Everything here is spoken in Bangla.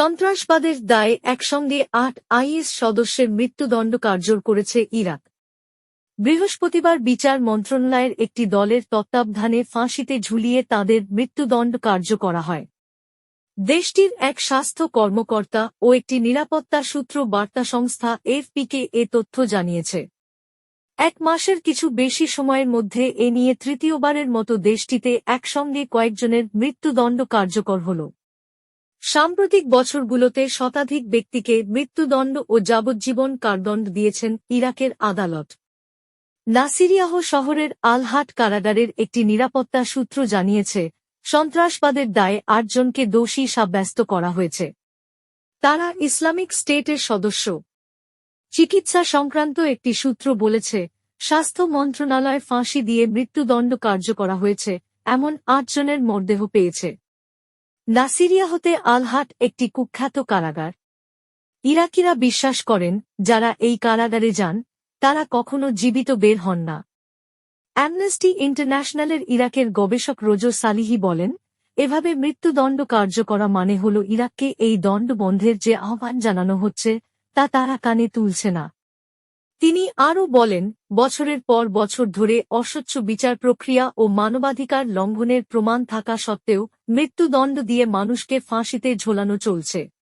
সন্ত্রাসবাদের দায়ে একসঙ্গে ৮ আইএস সদস্যের মৃত্যুদণ্ড কার্যকর করেছে ইরাক। বৃহস্পতিবার বিচার মন্ত্রণালয়ের একটি দলের তত্ত্বাবধানে ফাঁসিতে ঝুলিয়ে তাঁদের মৃত্যুদণ্ড কার্যকর করা হয়। দেশটির এক স্বাস্থ্য কর্মকর্তা ও একটি নিরাপত্তা সূত্র বার্তা সংস্থা এএফপিকে এ তথ্য জানিয়েছে। এক মাসের কিছু বেশি সময়ের মধ্যে এ নিয়ে তৃতীয়বারের মতো দেশটিতে একসঙ্গে কয়েকজনের মৃত্যুদণ্ড কার্যকর হল। সাম্প্রতিক বছরগুলোতে শতাধিক ব্যক্তিকে মৃত্যুদণ্ড ও যাবজ্জীবন কারাদণ্ড দিয়েছেন ইরাকের আদালত। নাসিরিয়াহ শহরের আল-হাট কারাগারের একটি নিরাপত্তা সূত্র জানিয়েছে, সন্ত্রাসবাদের দায়ে ৮ জনকে দোষী সাব্যস্ত করা হয়েছে। তারা ইসলামিক স্টেটের সদস্য। চিকিৎসা সংক্রান্ত একটি সূত্র বলেছে, স্বাস্থ্য মন্ত্রণালয় ফাঁসি দিয়ে মৃত্যুদণ্ড কার্যকর করা হয়েছে এমন ৮ জনের মরদেহ পেয়েছে। নাসিরিয়াহতে আল-হাট একটি কুখ্যাত কারাগার। ইরাকিরা বিশ্বাস করেন, যারা এই কারাগারে যান তারা কখনো জীবিত বের হন না। অ্যামনেস্টি ইন্টারন্যাশনালের ইরাকের গবেষক রোজো সালিহি বলেন, এভাবে মৃত্যুদণ্ড কার্যকর করা মানে হল ইরাককে এই দণ্ড বন্ধের যে আহ্বান জানানো হচ্ছে তা তারা কানে তুলছে না। তিনি আরও বলেন, বছরের পর বছর ধরে অস্বচ্ছ বিচার প্রক্রিয়া ও মানবাধিকার লঙ্ঘনের প্রমাণ থাকা সত্ত্বেও মৃত্যুদণ্ড দিয়ে মানুষকে ফাঁসিতে ঝোলানো চলছে।